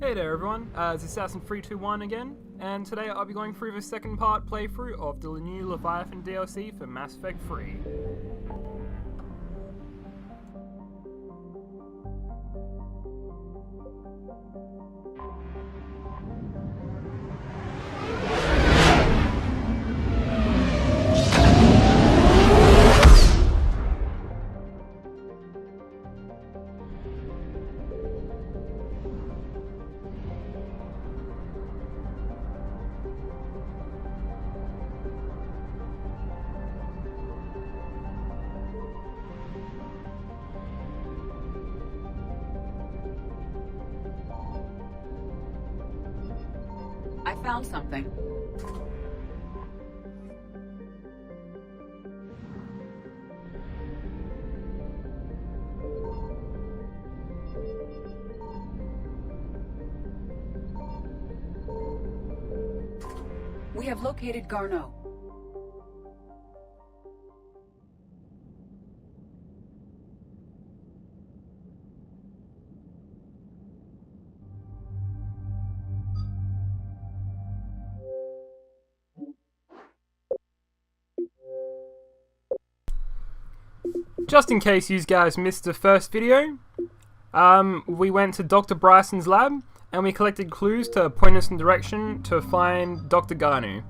Hey there everyone, it's Assassin321 again, and today I'll be going through the second part playthrough of the new Leviathan DLC for Mass Effect 3. I found something. We have located Garneau. Just in case you guys missed the first video, we went to Dr. Bryson's lab and we collected clues to point us in direction to find Dr.Garneau.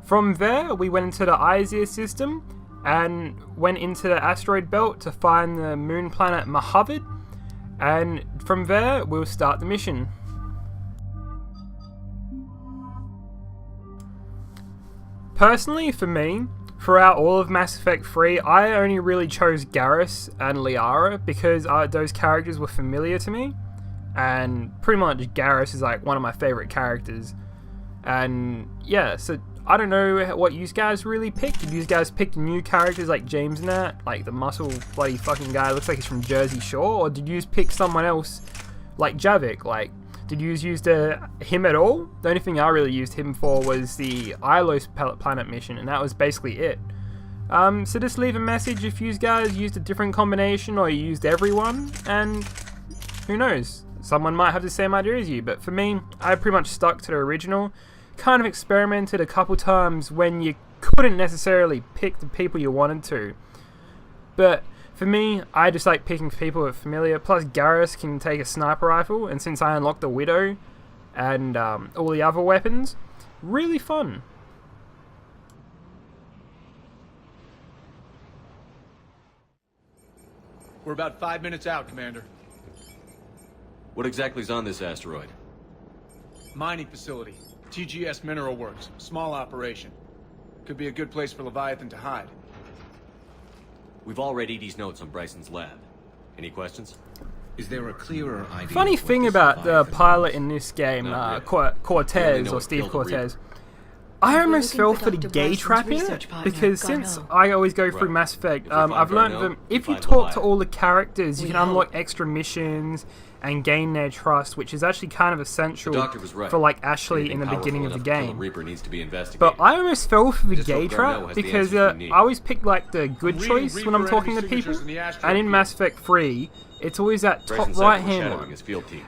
From there, we went into the Izir system and went into the asteroid belt to find the moon planet Mojave, and from there, we'll start the mission. Personally, for me, throughout all of Mass Effect 3, I only really chose Garrus and Liara because those characters were familiar to me, and pretty much Garrus is like one of my favorite characters. And yeah, so I don't know what you guys really picked. Did you guys pick new characters like James and that, like the muscle bloody fucking guy looks like he's from Jersey Shore, or did you pick someone else like Javik? Like, did you use him at all? The only thing I really used him for was the Ilos planet mission, and that was basically it. So just leave a message if you guys used a different combination or you used everyone, and who knows, someone might have the same idea as you. But for me, I pretty much stuck to the original. Kind of experimented a couple times when you couldn't necessarily pick the people you wanted to. But for me, I just like picking people who are familiar, plus Garrus can take a sniper rifle, and since I unlocked the Widow and all the other weapons, really fun. We're about 5 minutes out, Commander. What exactly is on this asteroid? Mining facility. TGS Mineral Works. Small operation. Could be a good place for Leviathan to hide. We've all read Edie's notes on Bryson's lab. Any questions? Is there a clearer idea? Funny thing about the pilot in this game, Cortez, or Steve Cortez, I almost fell for the gay trap in it, because since I always go through Mass Effect, I've learned that if you talk to all the characters, you can unlock extra missions and gain their trust, which is actually kind of essential for like Ashley in the beginning of the game. But I almost fell for the gay trap because I always pick like the good choice when I'm talking to people, and in Mass Effect 3 it's always that top right hand one.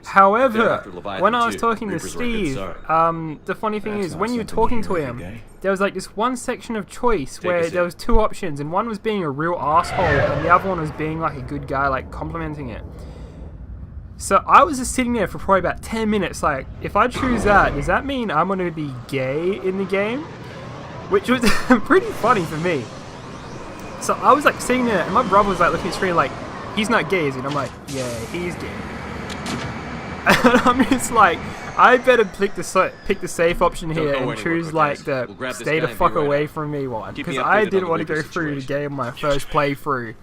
However, when I was talking to Steve, the funny thing is when you were talking to him, there was like this one section of choice where there was two options, and one was being a real asshole and the other one was being like a good guy, like complimenting it. So I was just sitting there for probably about 10 minutes like, if I choose that, does that mean I'm going to be gay in the game? Which was pretty funny for me. So I was like sitting there and my brother was like looking at the screen like, he's not gay, is he? And I'm like, yeah, he's gay. And I'm just like, I better pick the safe option here and choose like the stay the fuck away from me one. Because I didn't want to go through the game my first playthrough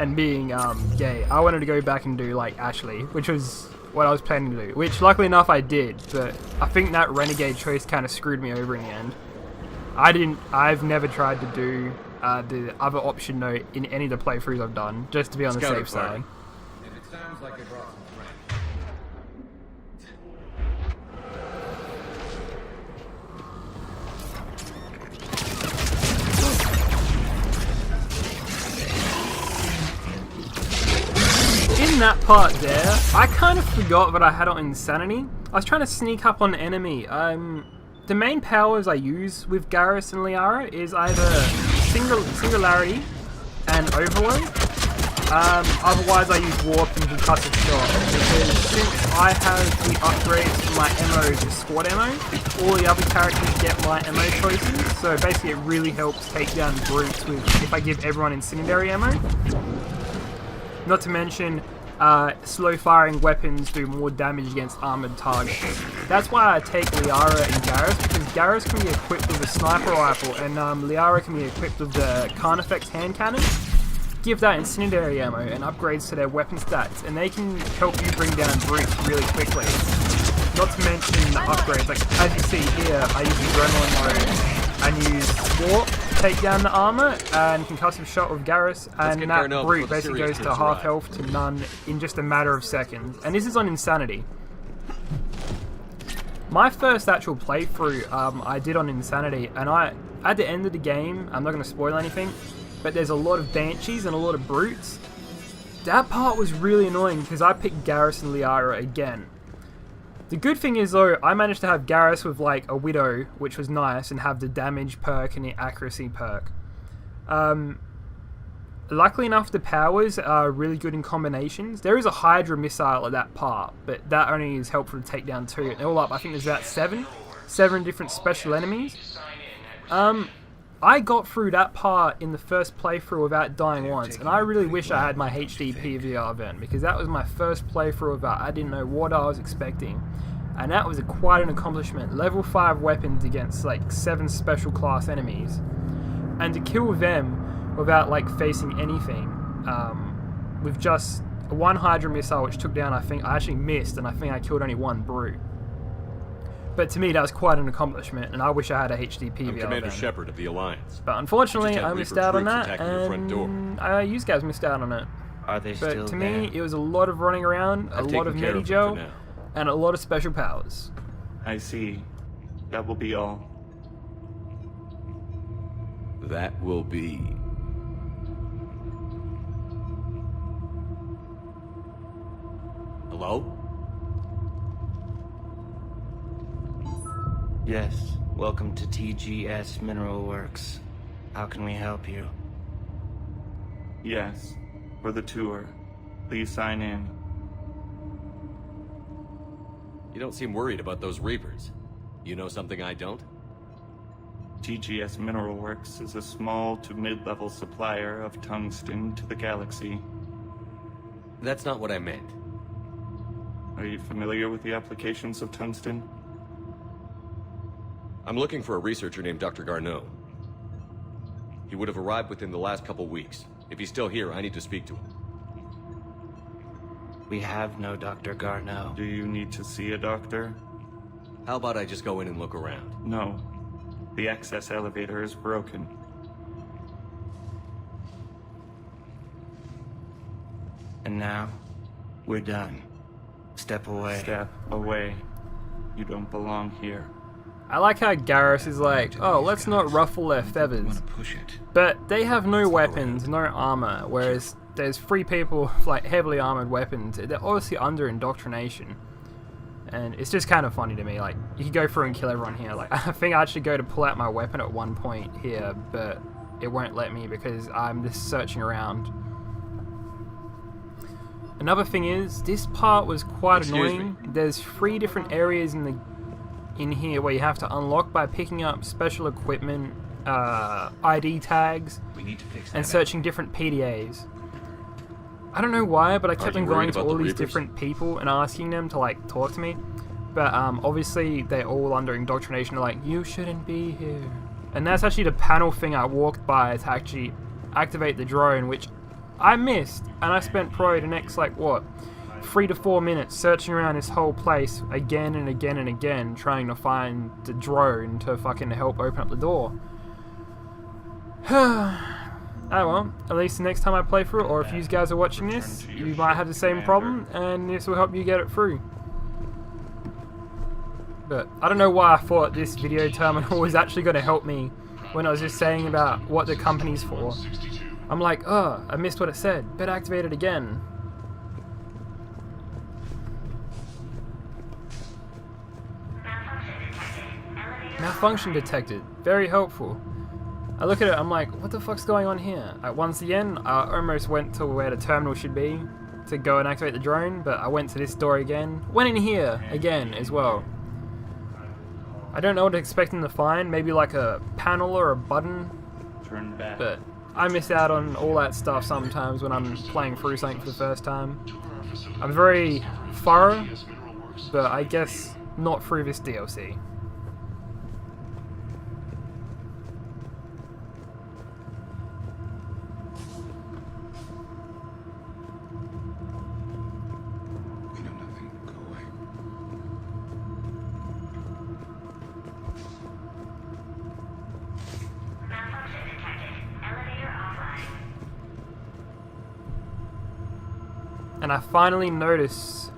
and being gay. I wanted to go back and do like Ashley, which was what I was planning to do, which luckily enough I did, but I think that renegade choice kind of screwed me over in the end. I've never tried to do the other option though in any of the playthroughs I've done, just to be on the safe side. If it sounds like they brought some friends. In in that part there, I kind of forgot that I had on Insanity. I was trying to sneak up on an enemy. The main powers I use with Garrus and Liara is either Singularity and Overload. Otherwise I use Warp and Concussive Shot, because since I have the upgrades to my ammo to squad ammo, all the other characters get my ammo choices, so basically it really helps take down brutes with if I give everyone incendiary ammo. Not to mention, slow firing weapons do more damage against armored targets. That's why I take Liara and Garrus, because Garrus can be equipped with a sniper rifle and Liara can be equipped with the Carnifex hand cannon. Give that incendiary ammo and upgrades to their weapon stats, and they can help you bring down brutes really quickly. Not to mention the upgrades, like as you see here, I use Adrenaline mode and use Warp to take down the armor, and Concussive Shot with Garrus, and that Garneau brute before the basically serious goes to kids half arrive. health to none in just a matter of seconds. And this is on Insanity. My first actual playthrough I did on Insanity, and at the end of the game, I'm not going to spoil anything, but there's a lot of Banshees and a lot of brutes. That part was really annoying because I picked Garrus and Liara again. The good thing is though, I managed to have Garrus with like a Widow, which was nice, and have the damage perk and the accuracy perk. Luckily enough, the powers are really good in combinations. There is a Hydra missile at that part, but that only is helpful to take down 2. They're all up, I think there's about 7 different special enemies. I got through that part in the first playthrough without dying once, and I really wish I had my HD PVR then, because that was my first playthrough of that. I didn't know what I was expecting, and that was quite an accomplishment. Level 5 weapons against like 7 special class enemies, and to kill them without like facing anything, with just one Hydra missile which took down, I actually missed, and I think I killed only 1 brute. But to me, that was quite an accomplishment, and I wish I had a HD PVR. I'm Commander then. Shepard of the Alliance. But unfortunately, Just had I missed Reaper out on troops that, attacking your front door. and you guys missed out on it. Are they still But to there? me, it was a lot of running around, a I've lot of taken care of them for Medi-Gel, now. and a lot of special powers. I see. That will be all. That will be... Hello? Yes, welcome to TGS Mineral Works. How can we help you? Yes. For the tour. Please sign in. You don't seem worried about those Reapers. You know something I don't? TGS Mineral Works is a small to mid-level supplier of tungsten to the galaxy. That's not what I meant. Are you familiar with the applications of tungsten? I'm looking for a researcher named Dr.Garneau. He would have arrived within the last couple weeks. If he's still here, I need to speak to him. We have no Dr. Garneau. Do you need to see a doctor? How about I just go in and look around? No. The access elevator is broken. And now, we're done. Step away. Step away. You don't belong here. I like how Garrus is like, oh, let's not ruffle their feathers. Push it. But they have no weapons, no armor, whereas there's 3 people with like heavily armored weapons. They're obviously under indoctrination. And it's just kind of funny to me, like, you can go through and kill everyone here. Like, I think I actually go to pull out my weapon at one point here, but it won't let me because I'm just searching around. Another thing is, this part was quite annoying. There's 3 different areas in here where you have to unlock by picking up special equipment, ID tags, We need to fix and that. searching different PDAs. I don't know why, but I kept you on going worried to about all the these Reapers? different people and asking them to like talk to me. But obviously they're all under indoctrination. They're like, you shouldn't be here. And that's actually the panel thing I walked by to actually activate the drone, which I missed. And I spent probably the next like what, 3 to 4 minutes searching around this whole place again and again and again, trying to find the drone to fucking help open up the door. Oh well, at least the next time I play through it, or if you guys are watching this, you might have the same problem, and this will help you get it through. But I don't know why I thought this video terminal was actually going to help me when I was just saying about what the company's for. I'm like, oh, I missed what it said. Better activate it again. Malfunction detected. Very helpful. I look at it, I'm like, what the fuck's going on here? Once again, I almost went to where the terminal should be to go and activate the drone, but I went to this door again. Went in here again as well. I don't know what I'm expecting to find. Maybe like a panel or a button. Turn back. But I miss out on all that stuff sometimes when I'm playing through something for the first time. I'm very thorough, but I guess not through this DLC. We know nothing. Go away. Malfunction detected. Elevator offline. And I finally notice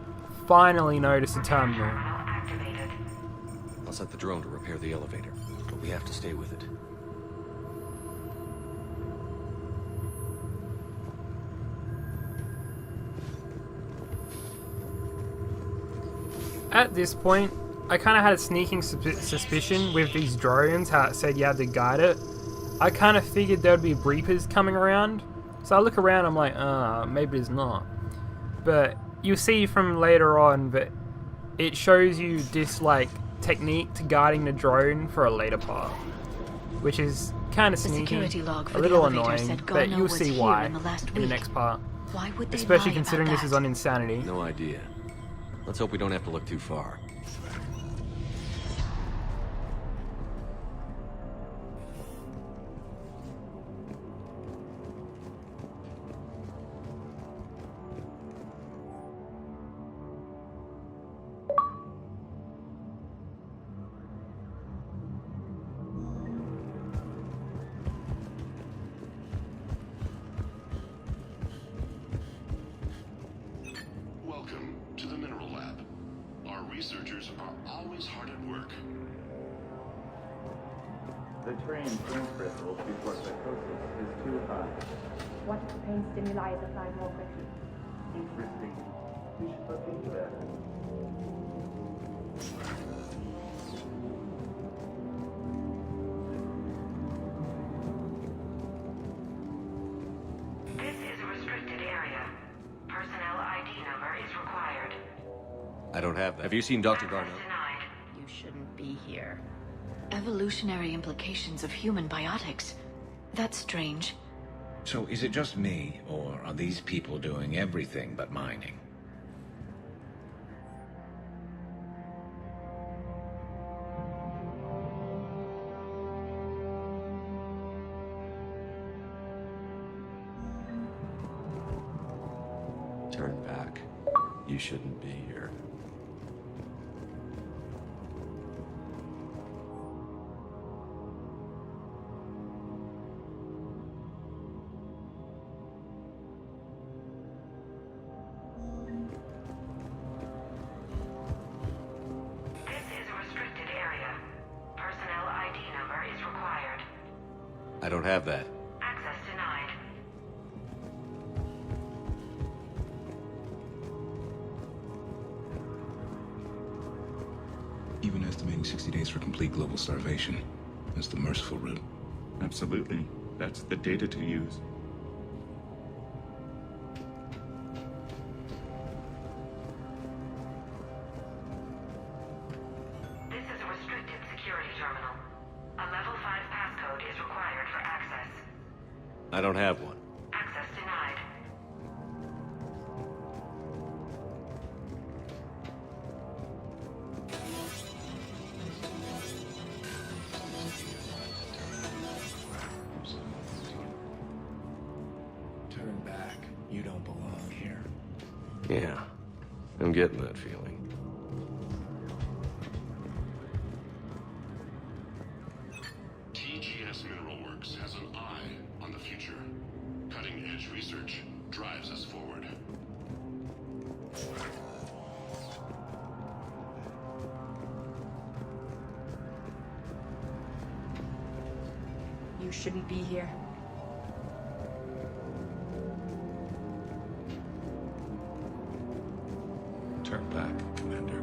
the terminal. Activated. I'll set the drone to repair the elevator, but we have to stay with it. At this point, I kind of had a sneaking suspicion with these drones, how it said you had to guide it. I kind of figured there would be Reapers coming around. So I look around, I'm like, maybe there's not. But you'll see from later on that it shows you this like technique to guiding the drone for a later part, which is kind of sneaky, a little annoying, but you'll see why in the next part. Why would they Especially lie considering about this is on Insanity. No idea. Let's hope we don't have to look too far. Welcome to the Mineral Lab. Our researchers are always hard at work. The train pain crystals before psychosis is too high. What if the pain stimuli is applied more quickly? Interesting. We should look into that. This is a restricted area. Personnel ID number is required. I don't have that. Have you seen Dr. Garneau? Access denied. You shouldn't be here. Evolutionary implications of human biotics. That's strange. So is it just me, or are these people doing everything but mining? Turn back. You shouldn't be here. This is a restricted area. Personnel ID number is required. I don't have that. Access denied. Even estimating 60 days for complete global starvation. That's the merciful route. Absolutely. That's the data to use. This is a restricted security terminal. A level 5 passcode is required for access. I don't have one. Access denied. Turn back. You don't belong here. Yeah, I'm getting that feeling. TGS Mineral Works has an eye on the future. Cutting-edge research drives us forward. You shouldn't be here. Turn back, Commander.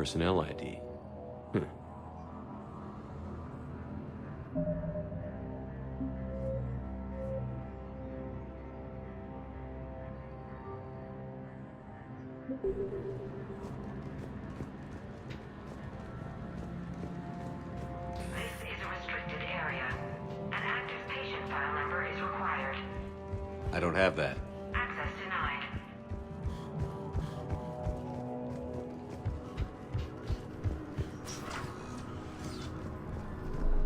Personnel ID. This is a restricted area. An active patient file number is required. I don't have that. Access denied.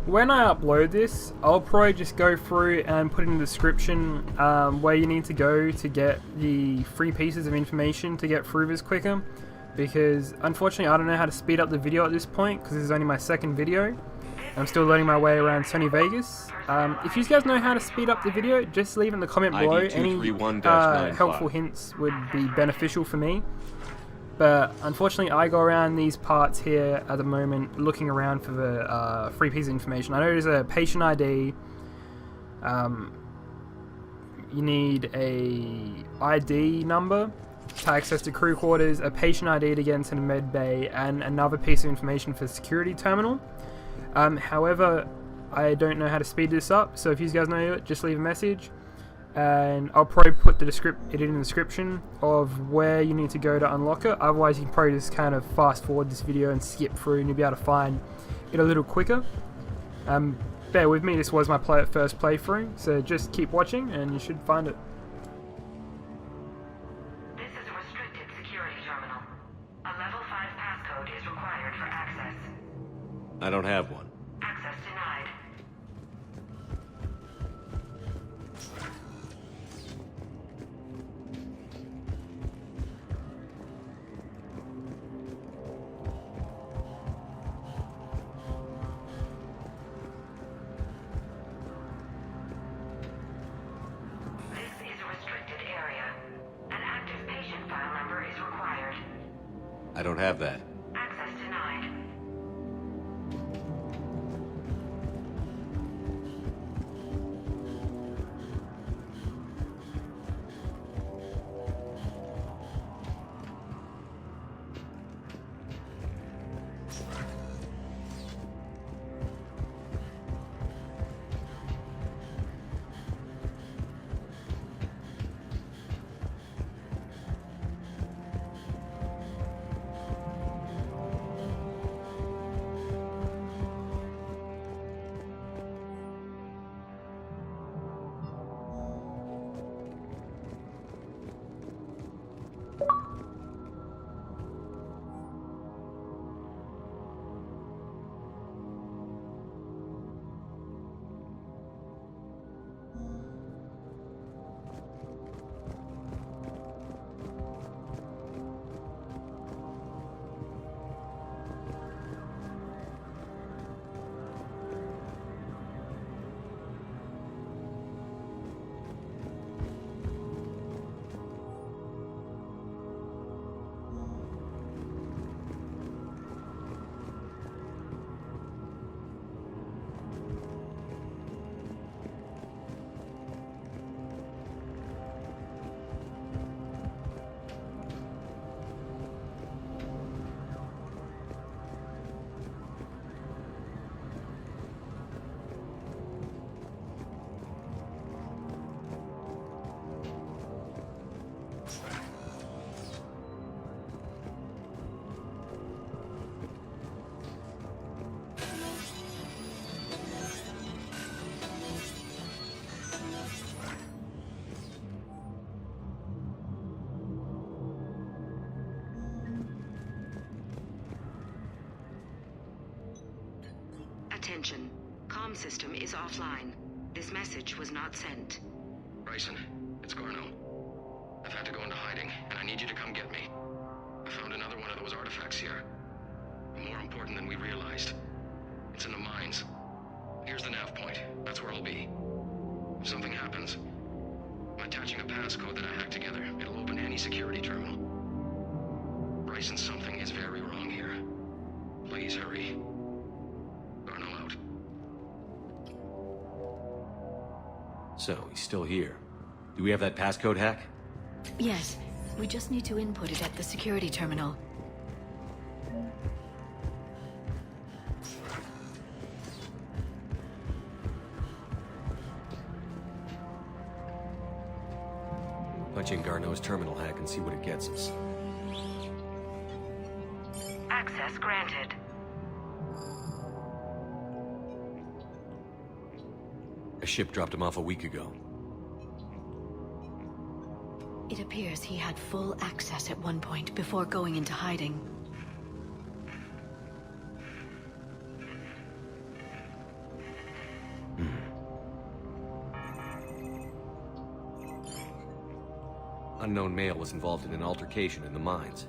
When I upload this, I'll probably just go through and put in the description where you need to go to get the free pieces of information to get through this quicker, because unfortunately I don't know how to speed up the video at this point because this is only my second video. I'm still learning my way around Sony Vegas. If you guys know how to speed up the video, just leave in the comment below. Any helpful hints would be beneficial for me. But unfortunately, I go around these parts here at the moment looking around for the free piece of information. I know there's a patient ID. You need a ID number to access the crew quarters, a patient ID to get into the med bay, and another piece of information for the security terminal. However, I don't know how to speed this up, so if you guys know it, just leave a message. And I'll probably put it in the description of where you need to go to unlock it. Otherwise, you can probably just kind of fast forward this video and skip through, and you'll be able to find it a little quicker. Bear with me, this was my first playthrough, so just keep watching and you should find it. This is a restricted security terminal. A level 5 passcode is required for access. I don't have one. Access denied. I don't have that. Access denied. Attention. Comm system is offline. This message was not sent. Bryson, it's Garneau. I've had to go into hiding, and I need you to come get me. I found another one of those artifacts here. More important than we realized. It's in the mines. Here's the nav point. That's where I'll be. If something happens, I'm attaching a passcode that I hacked together. It'll open any security terminal. Bryson, something is very wrong here. Please hurry. Garneau out. So, he's still here. Do we have that passcode hack? Yes, we just need to input it at the security terminal. Punch in Garneau's terminal hack and see what it gets us. Access granted. A ship dropped him off a week ago. It appears he had full access at one point before going into hiding. Unknown male was involved in an altercation in the mines.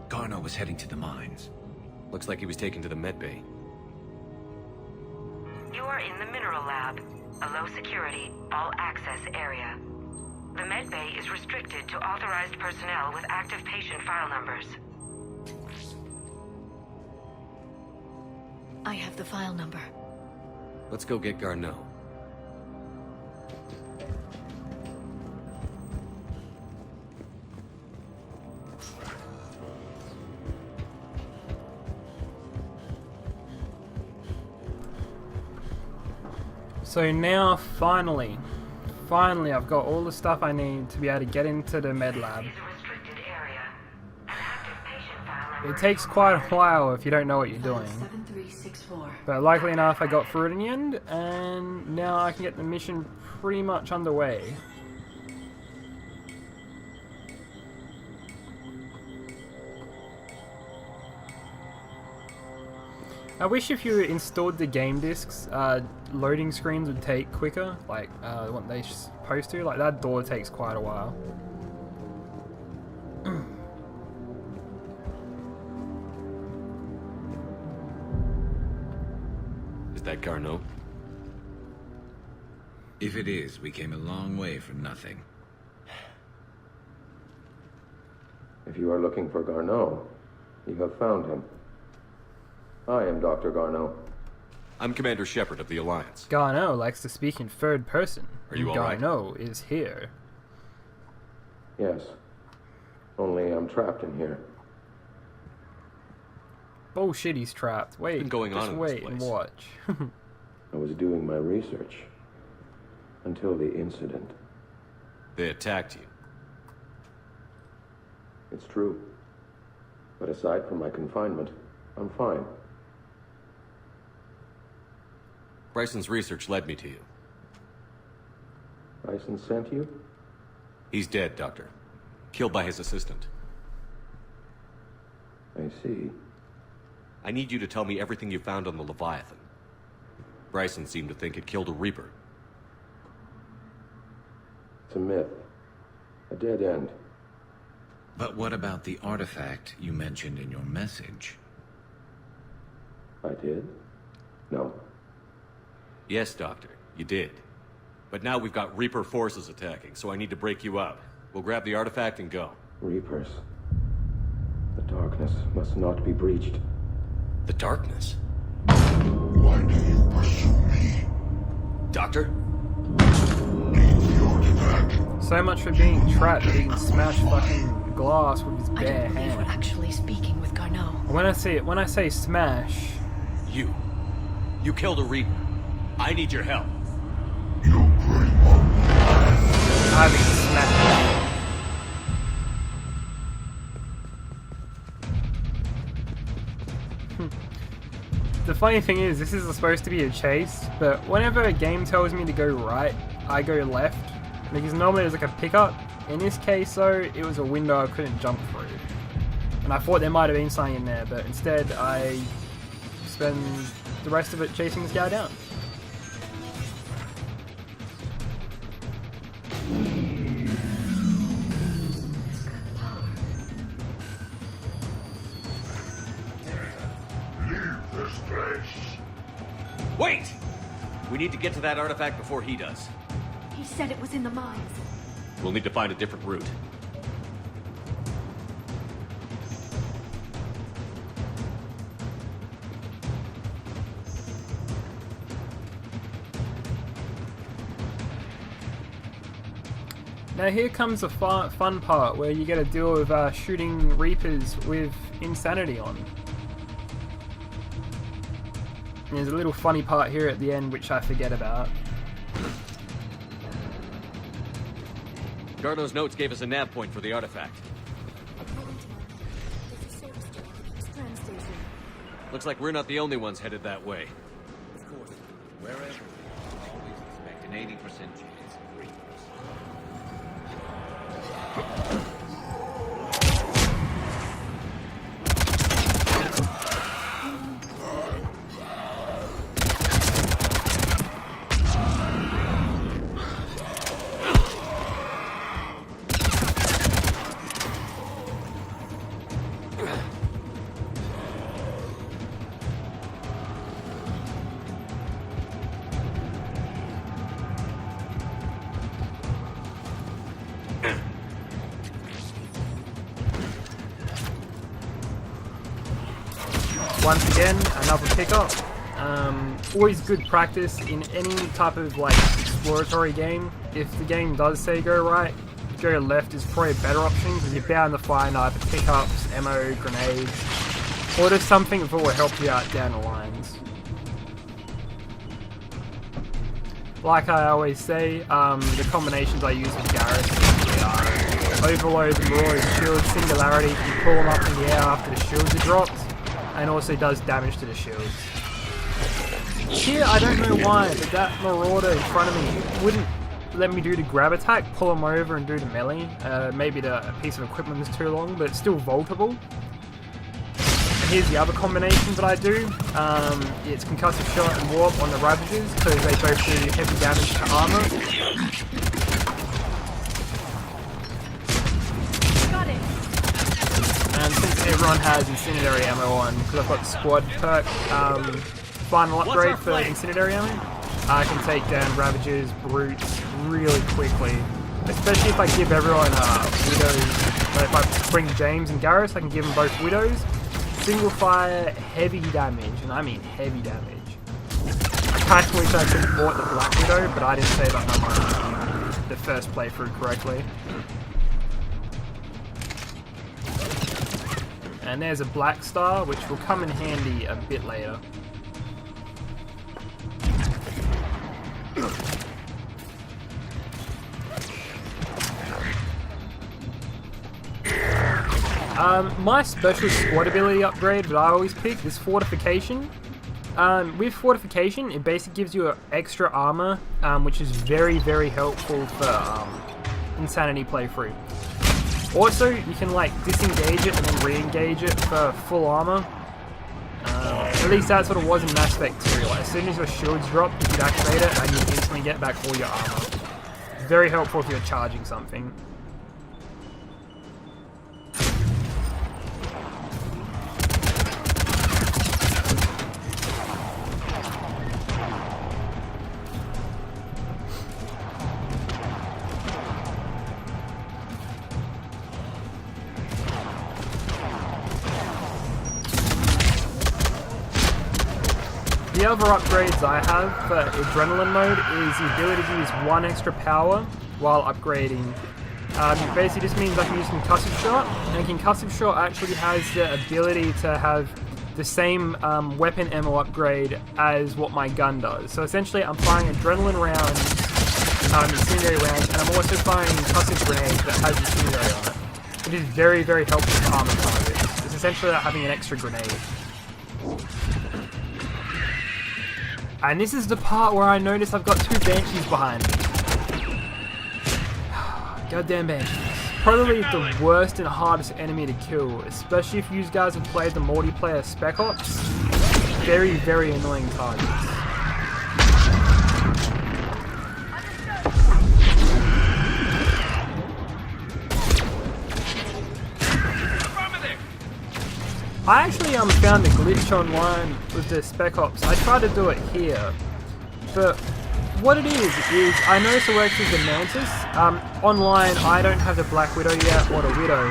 Garneau was heading to the mines. Looks like he was taken to the medbay. You are in the mineral lab, a low-security, all-access area. The medbay is restricted to authorized personnel with active patient file numbers. I have the file number. Let's go get Garneau. So now, finally, I've got all the stuff I need to be able to get into the med lab. It takes quite a while if you don't know what you're doing. But luckily enough, I got through it in the end, and now I can get the mission pretty much underway. I wish if you installed the game discs, loading screens would take quicker, like what they're supposed to. Like that door takes quite a while. Is that Garneau? If it is, we came a long way from nothing. If you are looking for Garneau, you have found him. I am Dr. Garneau. I'm Commander Shepard of the Alliance. Gano likes to speak in third person. Are you all right? Garneau is here. Yes. Only I'm trapped in here. Bullshit, he's trapped. Wait, been going just on in wait this and place? watch. I was doing my research. Until the incident. They attacked you. It's true. But aside from my confinement, I'm fine. Bryson's research led me to you. Bryson sent you? He's dead, Doctor. Killed by his assistant. I see. I need you to tell me everything you found on the Leviathan. Bryson seemed to think it killed a Reaper. It's a myth. A dead end. But what about the artifact you mentioned in your message? I did? No. Yes, Doctor, you did. But now we've got Reaper forces attacking, so I need to break you out. We'll grab the artifact and go. Reapers. The darkness must not be breached. The darkness? Why do you pursue me? Doctor? So much for being trapped that he can smash fucking glass with his bare I don't believe hand. we're actually speaking with Garneau. When I say smash, You killed a Reaper. I need your help. I mean smash. The funny thing is, this is supposed to be a chase, but whenever a game tells me to go right, I go left. Because normally there's like a pickup. In this case though, it was a window I couldn't jump through. And I thought there might have been something in there, but instead I spend the rest of it chasing this guy down. Wait! We need to get to that artifact before he does. He said it was in the mines. We'll need to find a different route. Now here comes the fun part where you get to deal with shooting Reapers with insanity on. And there's a little funny part here at the end which I forget about. Garneau's notes gave us a nav point for the artifact. Looks like we're not the only ones headed that way. Of course, wherever, always expect an 80% chance of 3%. Once again, another pickup. Always good practice in any type of like exploratory game. If the game does say go right, go left is probably a better option because you're bound to find either pickups, ammo, grenades, or just something that will help you out down the lines. Like I always say, the combinations I use with Garrus are Overload, Roar, Shield, Singularity. You pull them up in the air after the shields are dropped, and also does damage to the shields. Here, I don't know why, but that Marauder in front of me wouldn't let me do the grab attack, pull him over and do the melee. Maybe the piece of equipment is too long, but it's still vaultable. And here's the other combinations that I do. It's Concussive Shot and Warp on the Ravagers, because they both do heavy damage to armor. Got it. And since everyone has Incendiary ammo on, because I've got the Squad perk, final upgrade for Incendiary ammo, I can take down Ravagers, Brutes really quickly. Especially if I give everyone Widows. So if I bring James and Garrus, I can give them both Widows. Single fire, heavy damage, and I mean heavy damage. I kind of wish I could have bought the Black Widow, but I didn't save up my money the first playthrough correctly. And there's a Black Star, which will come in handy a bit later. My special squad ability upgrade that I always pick is Fortification. With Fortification, it basically gives you extra armor, which is very, very helpful for Insanity playthrough. Also, you can like disengage it and then re-engage it for full armor. At least that's what it was in Mass Effect 2. Like, as soon as your shields drop, you can activate it and you instantly get back all your armor. Very helpful if you're charging something. The other upgrades I have for Adrenaline mode is the ability to use 1 extra power while upgrading. It basically just means I can use Concussive Shot, and Concussive Shot actually has the ability to have the same weapon ammo upgrade as what my gun does. So essentially I'm firing Adrenaline rounds, Incendiary rounds, and I'm also firing Concussive grenades that has Incendiary on it. It is very, very helpful for armor targets. It's essentially like having an extra grenade. And this is the part where I notice I've got 2 Banshees behind me. Goddamn Banshees. Probably the worst and hardest enemy to kill, especially if you guys have played the multiplayer Spec Ops. Very, very annoying targets. I actually found a glitch online with the Spec Ops. I tried to do it here, but what it is I noticed it works with the Mantis. Online, I don't have the Black Widow yet or the Widow,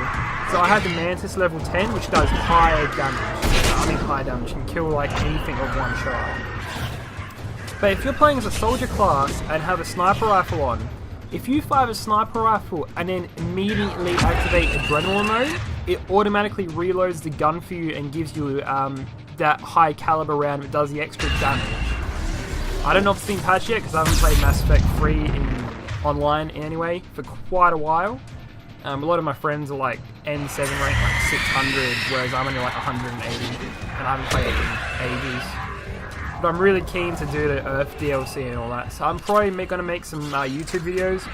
so I have the Mantis level 10, which does high damage. I mean high damage, can kill like anything with 1 shot. But if you're playing as a soldier class and have a sniper rifle on, if you fire a sniper rifle and then immediately activate Adrenaline mode, it automatically reloads the gun for you and gives you that high caliber round that does the extra damage. I don't know if it's been patched yet because I haven't played Mass Effect 3 in online anyway for quite a while. A lot of my friends are like N7 ranked like 600, whereas I'm only like 180, and I haven't played it in ages. But I'm really keen to do the Earth DLC and all that, so I'm probably going to make some YouTube videos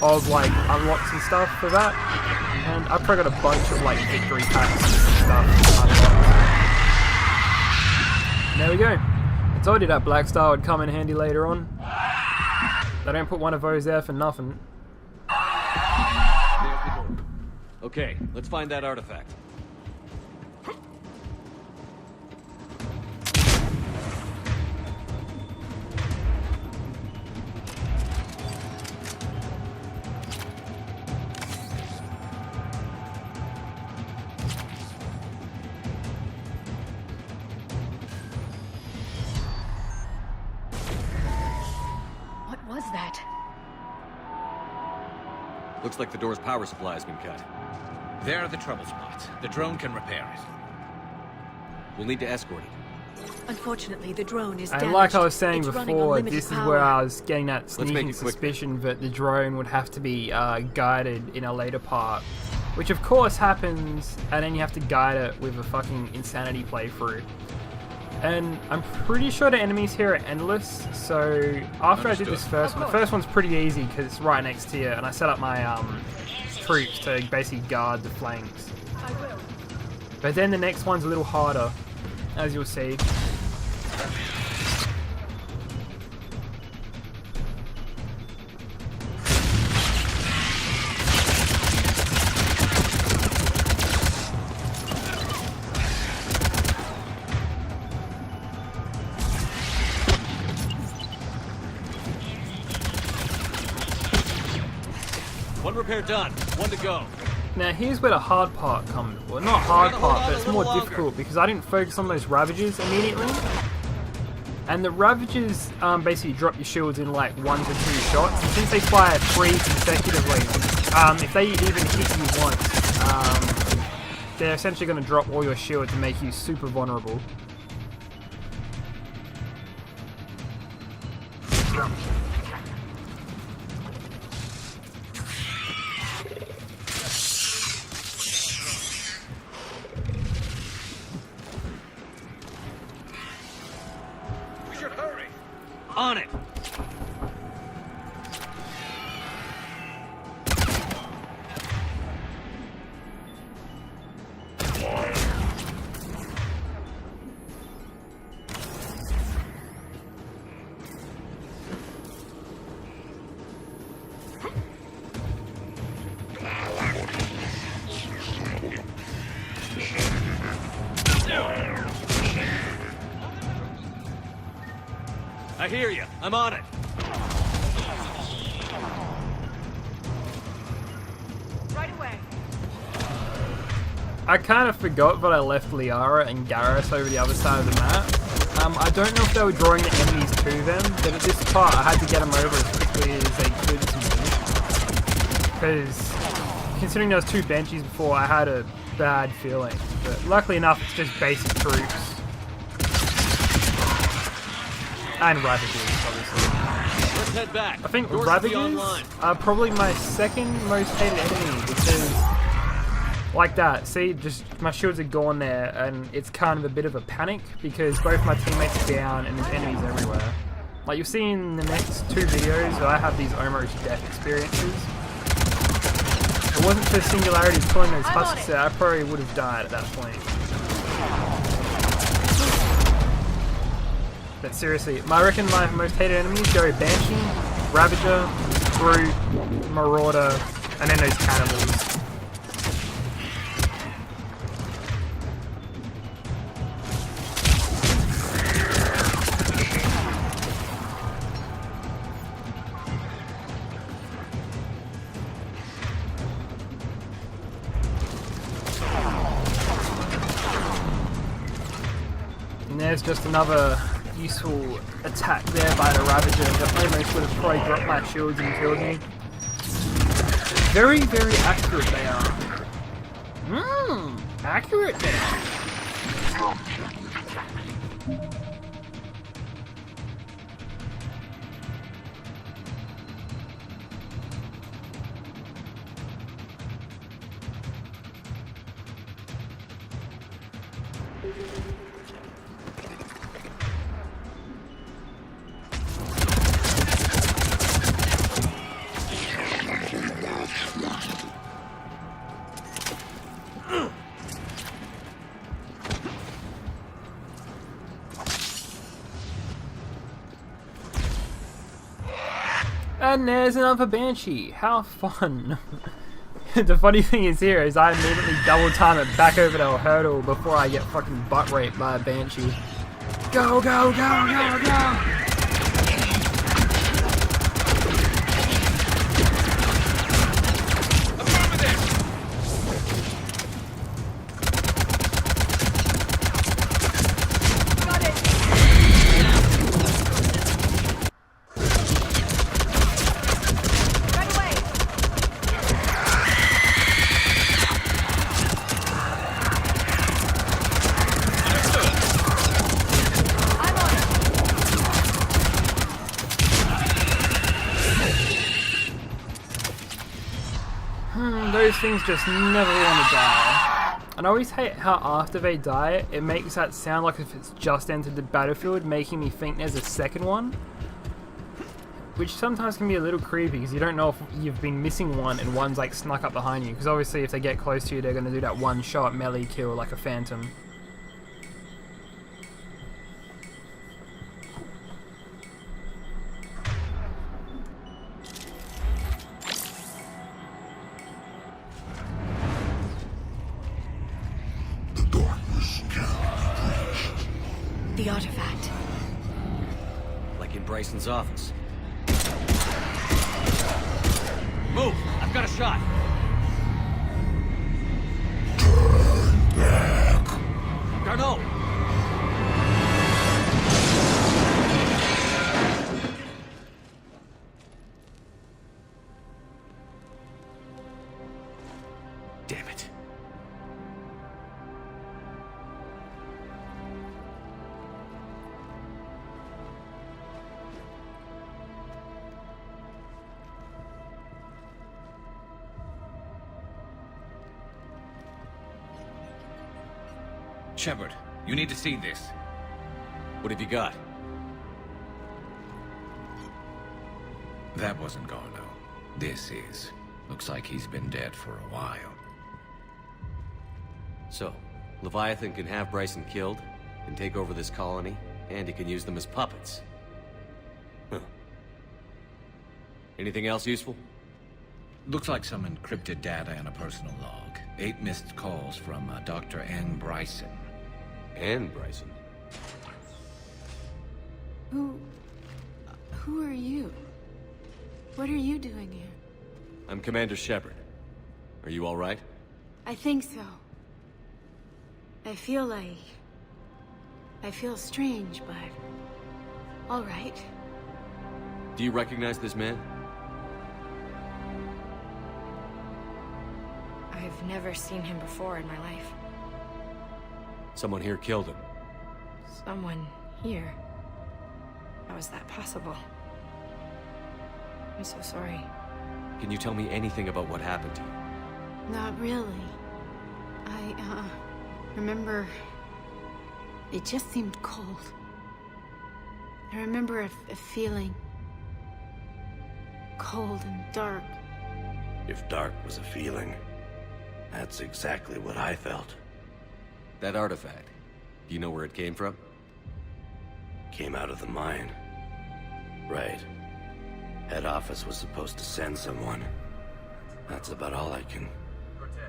of like unlocks and stuff for that. And I've probably got a bunch of like victory packs and stuff unlocked. There we go. I told you that Black Star would come in handy later on. They don't put one of those there for nothing. Okay, let's find that artifact. What was that? Looks like the door's power supply has been cut. There are the trouble spots. The drone can repair it. We'll need to escort it. Unfortunately, the drone is And damaged. like I was saying It's running on before, limited this is power. where I was getting that Let's make sneaking it quick. suspicion that the drone would have to be guided in a later part. Which of course happens, and then you have to guide it with a fucking insanity playthrough. And I'm pretty sure the enemies here are endless, so after I did this first one, the first one's pretty easy because it's right next to you, and I set up my troops to basically guard the flanks. But then the next one's a little harder, as you'll see. One repair done. One to go. Now here's where the hard part comes. Well, not hard part, but it's more difficult because I didn't focus on those Ravagers immediately. And the Ravagers basically drop your shields in like 1 to 2 shots. And since they fire 3 consecutively, if they even hit you once, they're essentially going to drop all your shields and make you super vulnerable. On it! I hear you. I'm on it. Right away. I kind of forgot that I left Liara and Garrus over the other side of the map. I don't know if they were drawing the enemies to them, but at this part I had to get them over as quickly as they could to me. Because considering there was 2 benchies before, I had a bad feeling. But luckily enough, it's just basic troops. And Ravagers, obviously. Let's head back. I think Doors Ravagers are probably my second most hated enemy because, like that, see, just my shields are gone there, and it's kind of a bit of a panic because both my teammates are down and there's enemies everywhere. Like you'll see in the next 2 videos, I have these almost death experiences. If it wasn't for Singularity pulling those husks out, I probably would have died at that point. But seriously, I reckon my most hated enemies go Banshee, Ravager, Brute, Marauder, and then those cannibals. And there's just another useful attack there by the Ravager that almost would have probably dropped my shields and killed me. Very, very accurate they are. Accurate they are. And there's another Banshee. How fun. The funny thing is here is I immediately double time it back over to a hurdle before I get fucking butt raped by a Banshee. Go, go, go, go, go! Those things just never want to die. And I always hate how after they die, it makes that sound like if it's just entered the battlefield, making me think there's a second one. Which sometimes can be a little creepy, because you don't know if you've been missing one and one's like snuck up behind you. Because obviously if they get close to you, they're going to do that one shot melee kill like a phantom. The artifact. Like in Bryson's office. Move! I've got a shot! Turn back. Garneau! Damn it. Shepard, you need to see this. What have you got? That wasn't Gano. This is. Looks like he's been dead for a while. So, Leviathan can have Bryson killed, and take over this colony, and he can use them as puppets. Huh. Anything else useful? Looks like some encrypted data and a personal log. 8 missed calls from Dr. Ann Bryson. Ann Bryson? Who are you? What are you doing here? I'm Commander Shepard. Are you alright? I think so. I feel strange, but all right. Do you recognize this man? I've never seen him before in my life. Someone here killed him. Someone here? How is that possible? I'm so sorry. Can you tell me anything about what happened to you? Not really. I remember it just seemed cold. I remember a feeling cold and dark. If dark was a feeling, that's exactly what I felt. That artifact, do you know where it came from? Came out of the mine. Right. Head office was supposed to send someone. That's about all I can...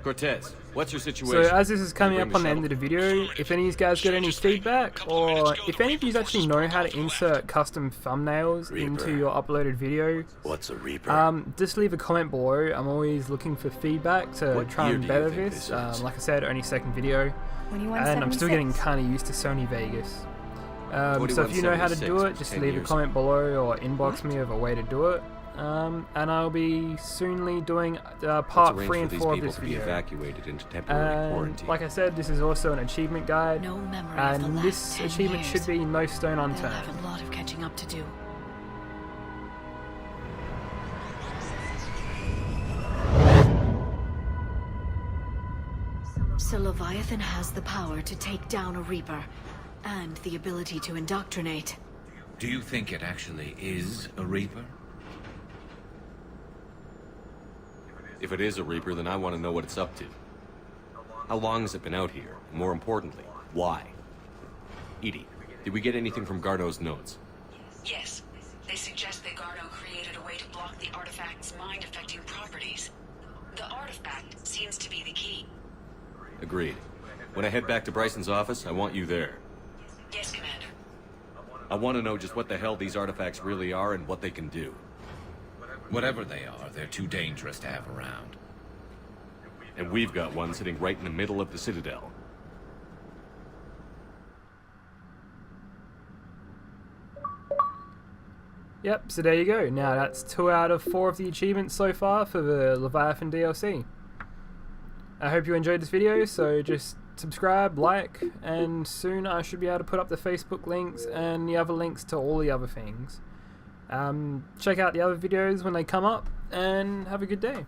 Cortez, what's your situation? So as this is coming up on the end of the video, if any of you guys got any feedback, or if any of you actually know how to insert custom thumbnails into your uploaded video, what's a Reaper? just leave a comment below. I'm always looking for feedback to try and better this. Like I said, only second video, and I'm still getting kind of used to Sony Vegas. So if you know how to do it, just leave a comment below or inbox me of a way to do it. And I'll be soonly doing part 3 and 4 of this video. Evacuated into temporary quarantine. Like I said, this is also an achievement guide, No memory and of the this last 10 achievement years. should be no stone They'll unturned. have a lot of catching up to do. So Leviathan has the power to take down a Reaper, and the ability to indoctrinate. Do you think it actually is a Reaper? If it is a Reaper, then I want to know what it's up to. How long has it been out here? And more importantly, why? Edie, did we get anything from Garneau's notes? Yes. They suggest that Garneau created a way to block the artifact's mind-affecting properties. The artifact seems to be the key. Agreed. When I head back to Bryson's office, I want you there. Yes, Commander. I want to know just what the hell these artifacts really are and what they can do. Whatever they are, they're too dangerous to have around. And we've got one sitting right in the middle of the Citadel. Yep, so there you go. Now that's 2 out of 4 of the achievements so far for the Leviathan DLC. I hope you enjoyed this video, so just subscribe, like, and soon I should be able to put up the Facebook links and the other links to all the other things. Check out the other videos when they come up, and have a good day.